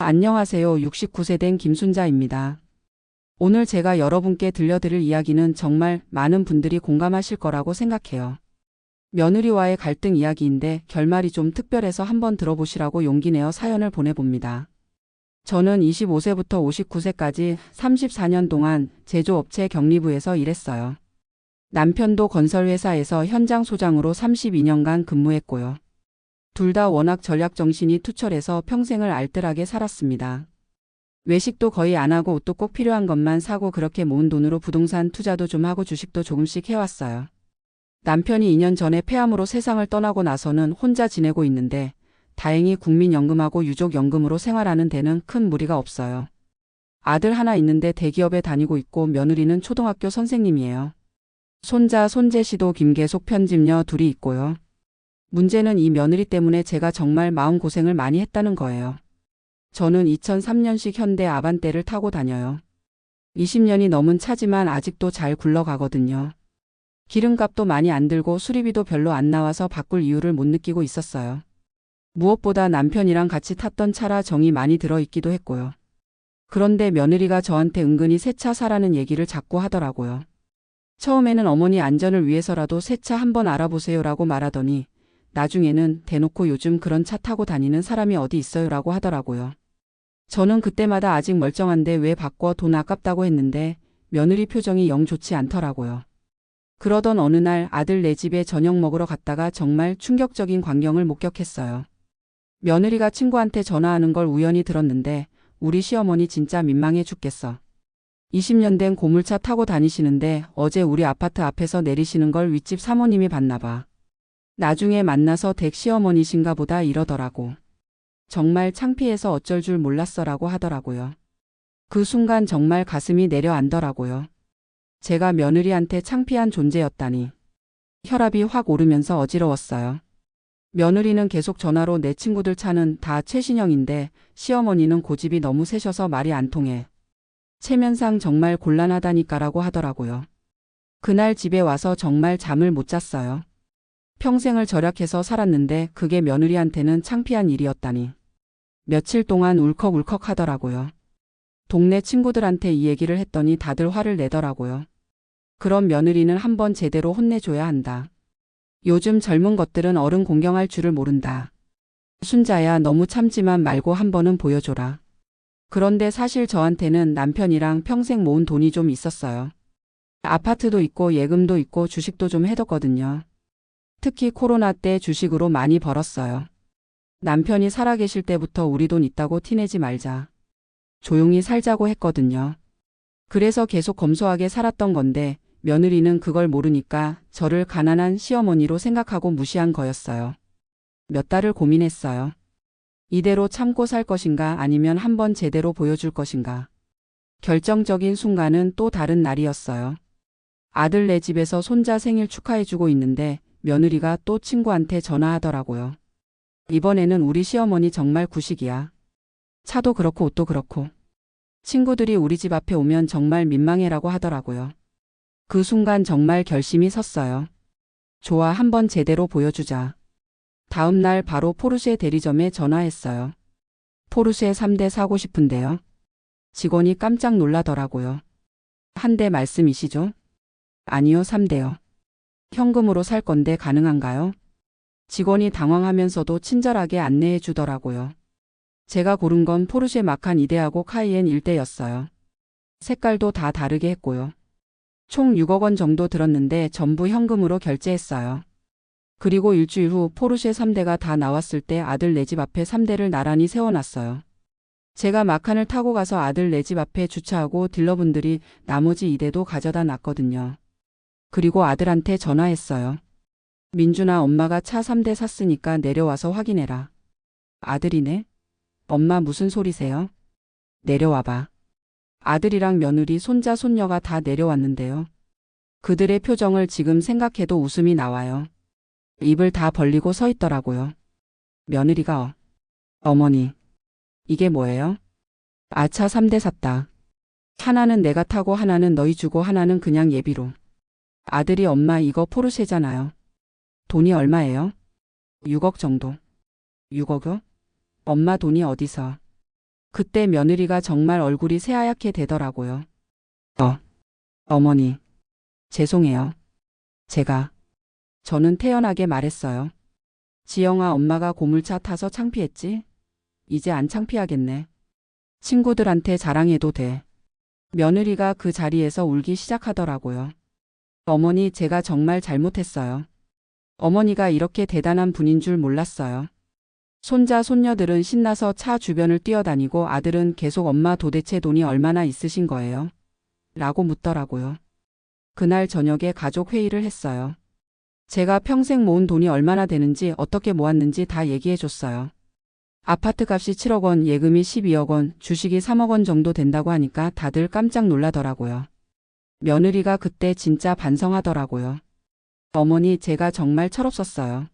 안녕하세요. 69세 된 김순자입니다. 오늘 제가 여러분께 들려드릴 이야기는 정말 많은 분들이 공감하실 거라고 생각해요. 며느리와의 갈등 이야기인데 결말이 좀 특별해서 한번 들어보시라고 용기 내어 사연을 보내봅니다. 저는 25세부터 59세까지 34년 동안 제조업체 격리부에서 일했어요. 남편도 건설회사에서 현장 소장으로 32년간 근무했고요. 둘 다 워낙 전략정신이 투철해서 평생을 알뜰하게 살았습니다. 외식도 거의 안 하고 옷도 꼭 필요한 것만 사고 그렇게 모은 돈으로 부동산 투자도 좀 하고 주식도 조금씩 해왔어요. 남편이 2년 전에 폐암으로 세상을 떠나고 나서는 혼자 지내고 있는데 다행히 국민연금하고 유족연금으로 생활하는 데는 큰 무리가 없어요. 아들 하나 있는데 대기업에 다니고 있고 며느리는 초등학교 선생님이에요. 손자, 손재씨도 김계속 편집녀 둘이 있고요. 문제는 이 며느리 때문에 제가 정말 마음고생을 많이 했다는 거예요. 저는 2003년식 현대 아반떼를 타고 다녀요. 20년이 넘은 차지만 아직도 잘 굴러가거든요. 기름값도 많이 안 들고 수리비도 별로 안 나와서 바꿀 이유를 못 느끼고 있었어요. 무엇보다 남편이랑 같이 탔던 차라 정이 많이 들어있기도 했고요. 그런데 며느리가 저한테 은근히 새 차 사라는 얘기를 자꾸 하더라고요. 처음에는 어머니 안전을 위해서라도 새 차 한번 알아보세요라고 말하더니 나중에는 대놓고 요즘 그런 차 타고 다니는 사람이 어디 있어요라고 하더라고요. 저는 그때마다 아직 멀쩡한데 왜 바꿔 돈 아깝다고 했는데 며느리 표정이 영 좋지 않더라고요. 그러던 어느 날 아들 내 집에 저녁 먹으러 갔다가 정말 충격적인 광경을 목격했어요. 며느리가 친구한테 전화하는 걸 우연히 들었는데 우리 시어머니 진짜 민망해 죽겠어. 20년 된 고물차 타고 다니시는데 어제 우리 아파트 앞에서 내리시는 걸 윗집 사모님이 봤나 봐. 나중에 만나서 댁 시어머니신가 보다 이러더라고. 정말 창피해서 어쩔 줄 몰랐어라고 하더라고요. 그 순간 정말 가슴이 내려앉더라고요. 제가 며느리한테 창피한 존재였다니. 혈압이 확 오르면서 어지러웠어요. 며느리는 계속 전화로 내 친구들 차는 다 최신형인데 시어머니는 고집이 너무 세셔서 말이 안 통해. 체면상 정말 곤란하다니까라고 하더라고요. 그날 집에 와서 정말 잠을 못 잤어요. 평생을 절약해서 살았는데 그게 며느리한테는 창피한 일이었다니. 며칠 동안 울컥울컥 하더라고요. 동네 친구들한테 이 얘기를 했더니 다들 화를 내더라고요. 그럼 며느리는 한번 제대로 혼내줘야 한다. 요즘 젊은 것들은 어른 공경할 줄을 모른다. 순자야 너무 참지만 말고 한 번은 보여줘라. 그런데 사실 저한테는 남편이랑 평생 모은 돈이 좀 있었어요. 아파트도 있고 예금도 있고 주식도 좀 해뒀거든요. 특히 코로나 때 주식으로 많이 벌었어요. 남편이 살아계실 때부터 우리 돈 있다고 티내지 말자. 조용히 살자고 했거든요. 그래서 계속 검소하게 살았던 건데 며느리는 그걸 모르니까 저를 가난한 시어머니로 생각하고 무시한 거였어요. 몇 달을 고민했어요. 이대로 참고 살 것인가 아니면 한번 제대로 보여줄 것인가. 결정적인 순간은 또 다른 날이었어요. 아들 내 집에서 손자 생일 축하해주고 있는데 며느리가 또 친구한테 전화하더라고요. 이번에는 우리 시어머니 정말 구식이야. 차도 그렇고 옷도 그렇고. 친구들이 우리 집 앞에 오면 정말 민망해라고 하더라고요. 그 순간 정말 결심이 섰어요. 좋아, 한번 제대로 보여주자. 다음 날 바로 포르쉐 대리점에 전화했어요. 포르쉐 3대 사고 싶은데요. 직원이 깜짝 놀라더라고요. 한 대 말씀이시죠? 아니요, 3대요. 현금으로 살 건데 가능한가요? 직원이 당황하면서도 친절하게 안내해 주더라고요. 제가 고른 건 포르쉐 마칸 2대하고 카이엔 1대였어요. 색깔도 다 다르게 했고요. 총 6억 원 정도 들었는데 전부 현금으로 결제했어요. 그리고 일주일 후 포르쉐 3대가 다 나왔을 때 아들 내 집 앞에 3대를 나란히 세워놨어요. 제가 마칸을 타고 가서 아들 내 집 앞에 주차하고 딜러분들이 나머지 2대도 가져다 놨거든요. 그리고 아들한테 전화했어요. 민준아, 엄마가 차 3대 샀으니까 내려와서 확인해라. 아들이네? 엄마 무슨 소리세요? 내려와봐. 아들이랑 며느리, 손자, 손녀가 다 내려왔는데요. 그들의 표정을 지금 생각해도 웃음이 나와요. 입을 다 벌리고 서 있더라고요. 며느리가 어머니, 이게 뭐예요? 차 3대 샀다. 하나는 내가 타고 하나는 너희 주고 하나는 그냥 예비로. 아들이 엄마 이거 포르쉐잖아요. 돈이 얼마예요? 6억 정도. 6억요? 엄마 돈이 어디서? 그때 며느리가 정말 얼굴이 새하얗게 되더라고요. 어머니, 죄송해요. 저는 태연하게 말했어요. 지영아, 엄마가 고물차 타서 창피했지? 이제 안 창피하겠네. 친구들한테 자랑해도 돼. 며느리가 그 자리에서 울기 시작하더라고요. 어머니, 제가 정말 잘못했어요. 어머니가 이렇게 대단한 분인 줄 몰랐어요. 손자, 손녀들은 신나서 차 주변을 뛰어다니고 아들은 계속 엄마 도대체 돈이 얼마나 있으신 거예요? 라고 묻더라고요. 그날 저녁에 가족 회의를 했어요. 제가 평생 모은 돈이 얼마나 되는지 어떻게 모았는지 다 얘기해 줬어요. 아파트 값이 7억 원, 예금이 12억 원, 주식이 3억 원 정도 된다고 하니까 다들 깜짝 놀라더라고요. 며느리가 그때 진짜 반성하더라고요. 어머니, 제가 정말 철없었어요.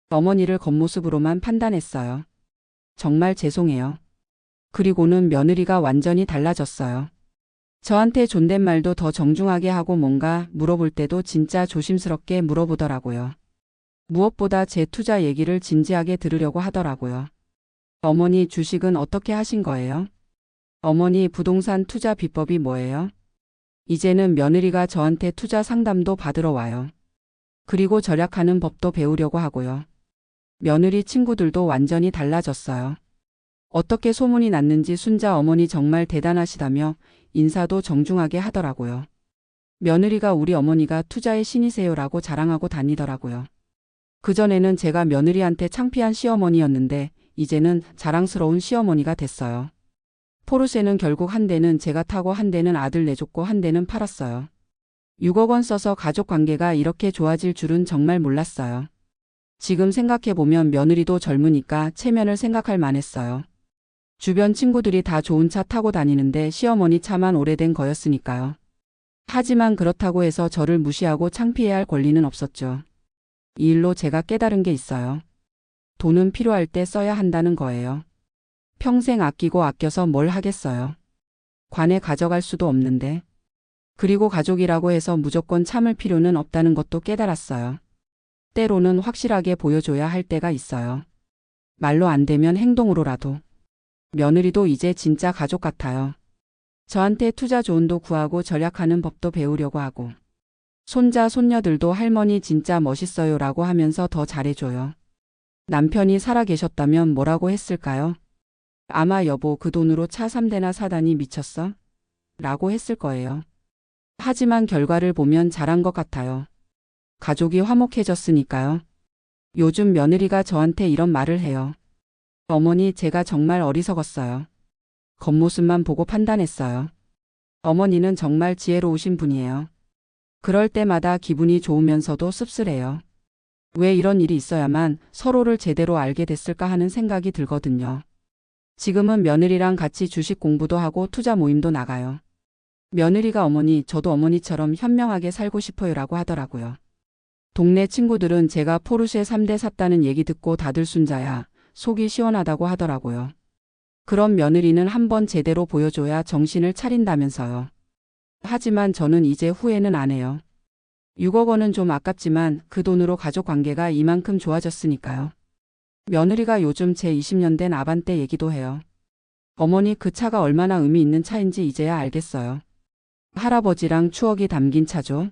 어머니를 겉모습으로만 판단했어요. 정말 죄송해요. 그리고는 며느리가 완전히 달라졌어요. 저한테 존댓말도 더 정중하게 하고 뭔가 물어볼 때도 진짜 조심스럽게 물어보더라고요. 무엇보다 제 투자 얘기를 진지하게 들으려고 하더라고요. 어머니, 주식은 어떻게 하신 거예요? 어머니, 부동산 투자 비법이 뭐예요? 이제는 며느리가 저한테 투자 상담도 받으러 와요. 그리고 절약하는 법도 배우려고 하고요. 며느리 친구들도 완전히 달라졌어요. 어떻게 소문이 났는지 순자 어머니 정말 대단하시다며 인사도 정중하게 하더라고요. 며느리가 우리 어머니가 투자의 신이세요라고 자랑하고 다니더라고요. 그전에는 제가 며느리한테 창피한 시어머니였는데 이제는 자랑스러운 시어머니가 됐어요. 포르쉐는 결국 한 대는 제가 타고 한 대는 아들 내줬고 한 대는 팔았어요. 6억 원 써서 가족 관계가 이렇게 좋아질 줄은 정말 몰랐어요. 지금 생각해보면 며느리도 젊으니까 체면을 생각할 만했어요. 주변 친구들이 다 좋은 차 타고 다니는데 시어머니 차만 오래된 거였으니까요. 하지만 그렇다고 해서 저를 무시하고 창피해야 할 권리는 없었죠. 이 일로 제가 깨달은 게 있어요. 돈은 필요할 때 써야 한다는 거예요. 평생 아끼고 아껴서 뭘 하겠어요. 관에 가져갈 수도 없는데. 그리고 가족이라고 해서 무조건 참을 필요는 없다는 것도 깨달았어요. 때로는 확실하게 보여줘야 할 때가 있어요. 말로 안 되면 행동으로라도. 며느리도 이제 진짜 가족 같아요. 저한테 투자 조언도 구하고 절약하는 법도 배우려고 하고. 손자, 손녀들도 할머니 진짜 멋있어요라고 하면서 더 잘해줘요. 남편이 살아계셨다면 뭐라고 했을까요? 아마 여보, 그 돈으로 차 3대나 사다니 미쳤어? 라고 했을 거예요. 하지만 결과를 보면 잘한 것 같아요. 가족이 화목해졌으니까요. 요즘 며느리가 저한테 이런 말을 해요. 어머니, 제가 정말 어리석었어요. 겉모습만 보고 판단했어요. 어머니는 정말 지혜로우신 분이에요. 그럴 때마다 기분이 좋으면서도 씁쓸해요. 왜 이런 일이 있어야만 서로를 제대로 알게 됐을까 하는 생각이 들거든요. 지금은 며느리랑 같이 주식 공부도 하고 투자 모임도 나가요. 며느리가 어머니, 저도 어머니처럼 현명하게 살고 싶어요라고 하더라고요. 동네 친구들은 제가 포르쉐 3대 샀다는 얘기 듣고 다들 순자야, 속이 시원하다고 하더라고요. 그럼 며느리는 한번 제대로 보여줘야 정신을 차린다면서요. 하지만 저는 이제 후회는 안 해요. 6억 원은 좀 아깝지만 그 돈으로 가족 관계가 이만큼 좋아졌으니까요. 며느리가 요즘 제 20년 된 아반떼 얘기도 해요. 어머니, 그 차가 얼마나 의미 있는 차인지 이제야 알겠어요. 할아버지랑 추억이 담긴 차죠?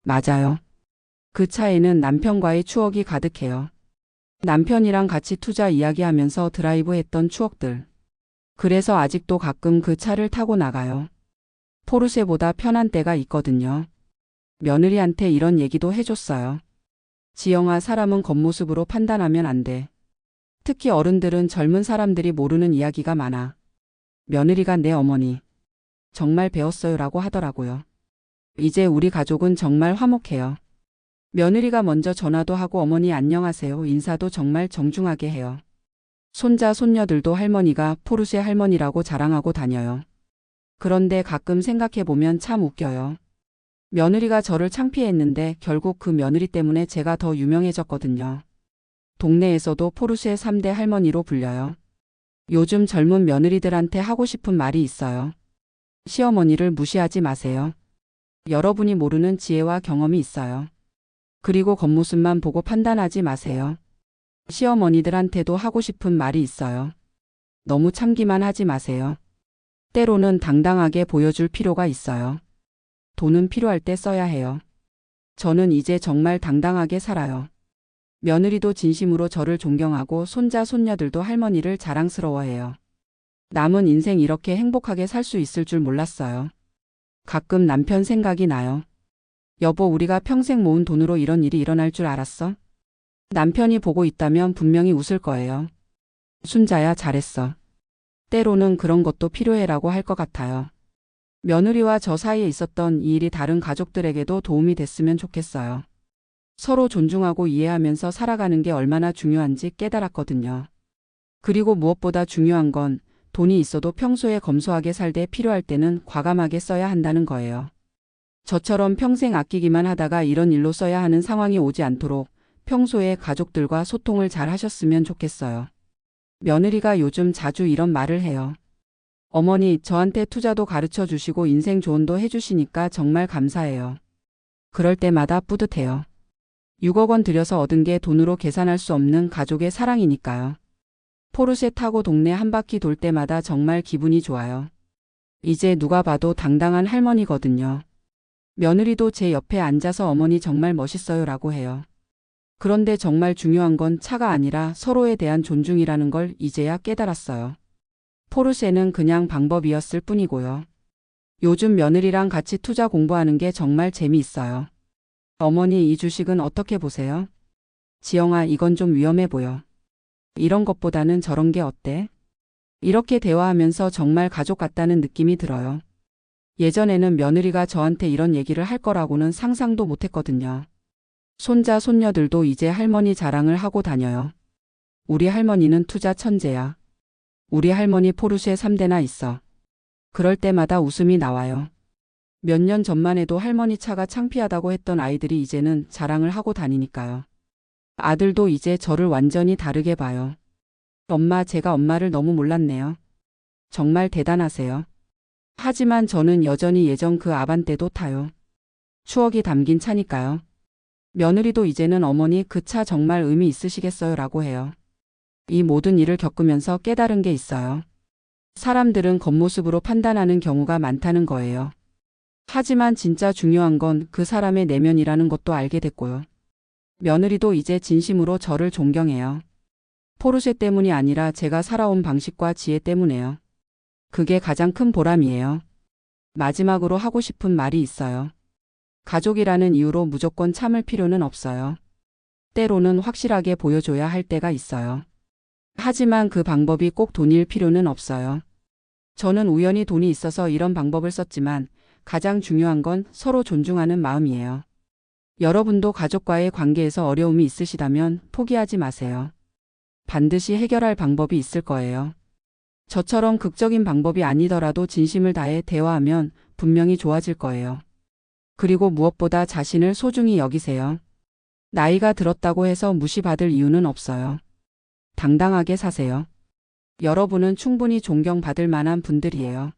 맞아요. 그 차에는 남편과의 추억이 가득해요. 남편이랑 같이 투자 이야기하면서 드라이브 했던 추억들. 그래서 아직도 가끔 그 차를 타고 나가요. 포르쉐보다 편한 때가 있거든요. 며느리한테 이런 얘기도 해줬어요. 지영아, 사람은 겉모습으로 판단하면 안 돼. 특히 어른들은 젊은 사람들이 모르는 이야기가 많아. 며느리가 내 어머니. 정말 배웠어요라고 하더라고요. 이제 우리 가족은 정말 화목해요. 며느리가 먼저 전화도 하고 어머니 안녕하세요 인사도 정말 정중하게 해요. 손자, 손녀들도 할머니가 포르쉐 할머니라고 자랑하고 다녀요. 그런데 가끔 생각해보면 참 웃겨요. 며느리가 저를 창피했는데 결국 그 며느리 때문에 제가 더 유명해졌거든요. 동네에서도 포르쉐 3대 할머니로 불려요. 요즘 젊은 며느리들한테 하고 싶은 말이 있어요. 시어머니를 무시하지 마세요. 여러분이 모르는 지혜와 경험이 있어요. 그리고 겉모습만 보고 판단하지 마세요. 시어머니들한테도 하고 싶은 말이 있어요. 너무 참기만 하지 마세요. 때로는 당당하게 보여줄 필요가 있어요. 돈은 필요할 때 써야 해요. 저는 이제 정말 당당하게 살아요. 며느리도 진심으로 저를 존경하고 손자, 손녀들도 할머니를 자랑스러워해요. 남은 인생 이렇게 행복하게 살 수 있을 줄 몰랐어요. 가끔 남편 생각이 나요. 여보, 우리가 평생 모은 돈으로 이런 일이 일어날 줄 알았어? 남편이 보고 있다면 분명히 웃을 거예요. 순자야, 잘했어. 때로는 그런 것도 필요해라고 할 것 같아요. 며느리와 저 사이에 있었던 이 일이 다른 가족들에게도 도움이 됐으면 좋겠어요. 서로 존중하고 이해하면서 살아가는 게 얼마나 중요한지 깨달았거든요. 그리고 무엇보다 중요한 건 돈이 있어도 평소에 검소하게 살되 필요할 때는 과감하게 써야 한다는 거예요. 저처럼 평생 아끼기만 하다가 이런 일로 써야 하는 상황이 오지 않도록 평소에 가족들과 소통을 잘 하셨으면 좋겠어요. 며느리가 요즘 자주 이런 말을 해요. 어머니, 저한테 투자도 가르쳐 주시고 인생 조언도 해주시니까 정말 감사해요. 그럴 때마다 뿌듯해요. 6억 원 들여서 얻은 게 돈으로 계산할 수 없는 가족의 사랑이니까요. 포르쉐 타고 동네 한 바퀴 돌 때마다 정말 기분이 좋아요. 이제 누가 봐도 당당한 할머니거든요. 며느리도 제 옆에 앉아서 어머니 정말 멋있어요 라고 해요. 그런데 정말 중요한 건 차가 아니라 서로에 대한 존중이라는 걸 이제야 깨달았어요. 포르쉐는 그냥 방법이었을 뿐이고요. 요즘 며느리랑 같이 투자 공부하는 게 정말 재미있어요. 어머니, 이 주식은 어떻게 보세요? 지영아, 이건 좀 위험해 보여. 이런 것보다는 저런 게 어때? 이렇게 대화하면서 정말 가족 같다는 느낌이 들어요. 예전에는 며느리가 저한테 이런 얘기를 할 거라고는 상상도 못했거든요. 손자, 손녀들도 이제 할머니 자랑을 하고 다녀요. 우리 할머니는 투자 천재야. 우리 할머니 포르쉐 3대나 있어. 그럴 때마다 웃음이 나와요. 몇 년 전만 해도 할머니 차가 창피하다고 했던 아이들이 이제는 자랑을 하고 다니니까요. 아들도 이제 저를 완전히 다르게 봐요. 엄마, 제가 엄마를 너무 몰랐네요. 정말 대단하세요. 하지만 저는 여전히 예전 그 아반떼도 타요. 추억이 담긴 차니까요. 며느리도 이제는 어머니, 그 차 정말 의미 있으시겠어요 라고 해요. 이 모든 일을 겪으면서 깨달은 게 있어요. 사람들은 겉모습으로 판단하는 경우가 많다는 거예요. 하지만 진짜 중요한 건 그 사람의 내면이라는 것도 알게 됐고요. 며느리도 이제 진심으로 저를 존경해요. 포르쉐 때문이 아니라 제가 살아온 방식과 지혜 때문에요. 그게 가장 큰 보람이에요. 마지막으로 하고 싶은 말이 있어요. 가족이라는 이유로 무조건 참을 필요는 없어요. 때로는 확실하게 보여줘야 할 때가 있어요. 하지만 그 방법이 꼭 돈일 필요는 없어요. 저는 우연히 돈이 있어서 이런 방법을 썼지만 가장 중요한 건 서로 존중하는 마음이에요. 여러분도 가족과의 관계에서 어려움이 있으시다면 포기하지 마세요. 반드시 해결할 방법이 있을 거예요. 저처럼 극적인 방법이 아니더라도 진심을 다해 대화하면 분명히 좋아질 거예요. 그리고 무엇보다 자신을 소중히 여기세요. 나이가 들었다고 해서 무시받을 이유는 없어요. 당당하게 사세요. 여러분은 충분히 존경받을 만한 분들이에요.